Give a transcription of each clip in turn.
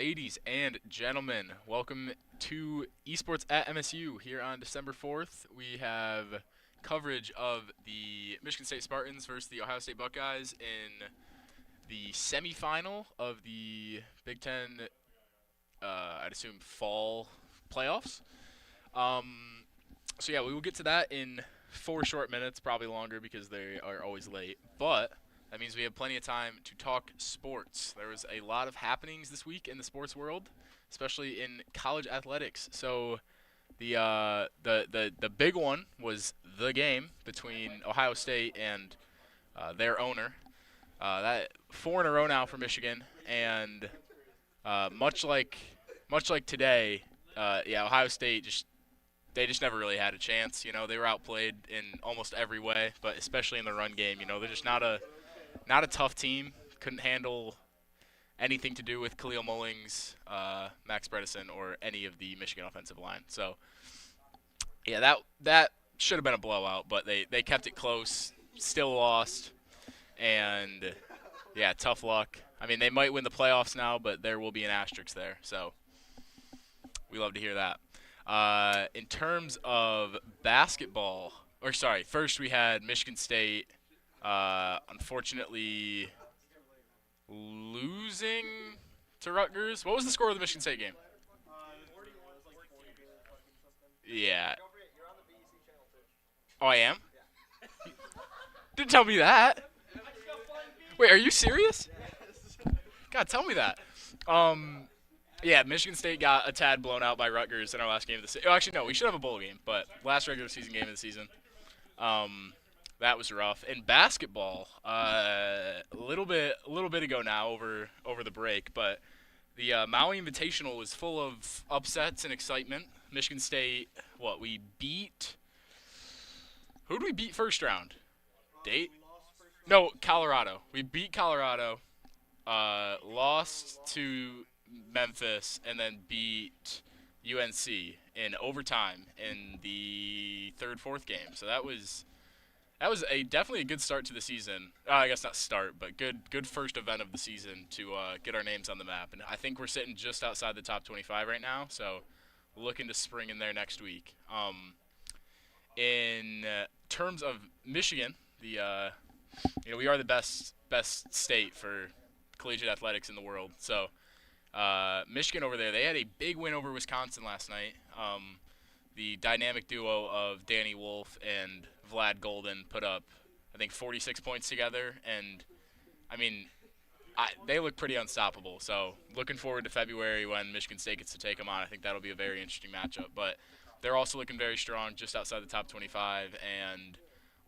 Ladies and gentlemen, welcome to Esports at MSU. Here on December 4th, we have coverage of the Michigan State Spartans versus the Ohio State Buckeyes in the semifinal of the Big Ten, I'd assume, fall playoffs. So yeah, we will get to that in 4 short minutes, probably longer because they are always late. But that means we have plenty of time to talk sports. There was a lot of happenings this week in the sports world, especially in college athletics. So the big one was the game between Ohio State and their owner. That 4 in a row now for Michigan, and much like today, Ohio State just never really had a chance. They were outplayed in almost every way, but especially in the run game. They're just not a tough team. Couldn't handle anything to do with Khalil Mullings, Max Bredesen, or any of the Michigan offensive line. So, yeah, that should have been a blowout, but they kept it close, still lost, and, yeah, tough luck. I mean, they might win the playoffs now, but there will be an asterisk there. So, we love to hear that. In terms of basketball, first we had Michigan State unfortunately losing to Rutgers. What was the score of the Michigan State game? Yeah. Oh, I am? Didn't tell me that. Wait, are you serious? God, tell me that. Yeah, Michigan State got a tad blown out by Rutgers in our last game of the season. Oh, actually, no, we should have a bowl game, but last regular season game of the season. That was rough. In basketball, a little bit ago now, over the break, but the Maui Invitational was full of upsets and excitement. Michigan State, we beat? Who did we beat first round? Date? No, Colorado. We beat Colorado, lost to Memphis, and then beat UNC in overtime in the fourth game. So that was definitely a good start to the season. I guess not start, but good first event of the season to get our names on the map. And I think we're sitting just outside the top 25 right now, so looking to spring in there next week. In terms of Michigan, we are the best state for collegiate athletics in the world. So Michigan over there, they had a big win over Wisconsin last night. The dynamic duo of Danny Wolf and Vlad Golden put up, I think, 46 points together, and I mean, they look pretty unstoppable. So looking forward to February when Michigan State gets to take them on. I think that'll be a very interesting matchup. But they're also looking very strong, just outside the top 25, and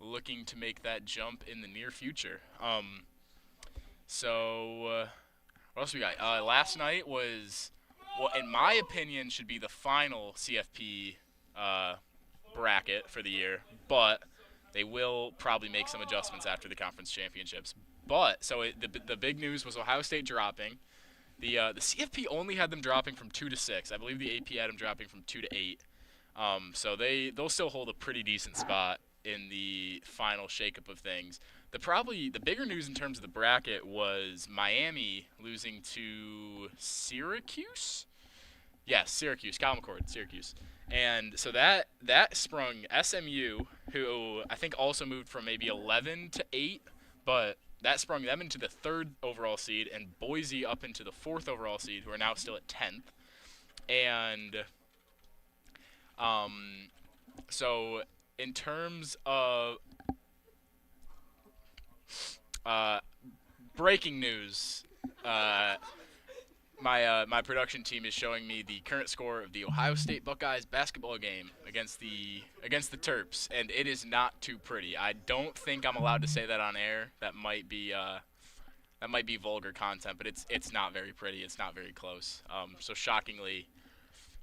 looking to make that jump in the near future. So what else we got? Last night was, in my opinion, should be the final CFP bracket for the year, but they will probably make some adjustments after the conference championships. But the big news was Ohio State dropping. The CFP only had them dropping from 2 to 6. I believe the AP had them dropping from 2 to 8. So they'll still hold a pretty decent spot in the final shakeup of things. The bigger news in terms of the bracket was Miami losing to Syracuse. Yes, Syracuse. Kyle McCord, Syracuse. And so that sprung SMU, who I think also moved from maybe 11 to 8, but that sprung them into the 3rd overall seed, and Boise up into the 4th overall seed, who are now still at 10th. And so in terms of breaking news, my production team is showing me the current score of the Ohio State Buckeyes basketball game against the Terps, and it is not too pretty. I don't think I'm allowed to say that on air. That might be vulgar content, but it's not very pretty. It's not very close. So shockingly,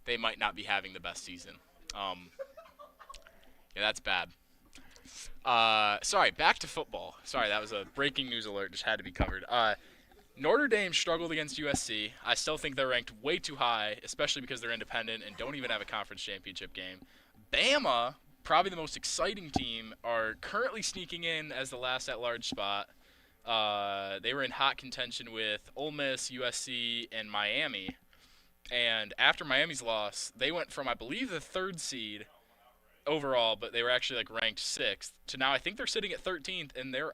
they might not be having the best season. Yeah, that's bad. Sorry, back to football. Sorry, that was a breaking news alert. Just had to be covered. Notre Dame struggled against USC. I still think they're ranked way too high, especially because they're independent and don't even have a conference championship game. Bama, probably the most exciting team, are currently sneaking in as the last at-large spot. They were in hot contention with Ole Miss, USC, and Miami. And after Miami's loss, they went from, I believe, the third seed overall, but they were actually like ranked sixth, to now I think they're sitting at 13th, and they're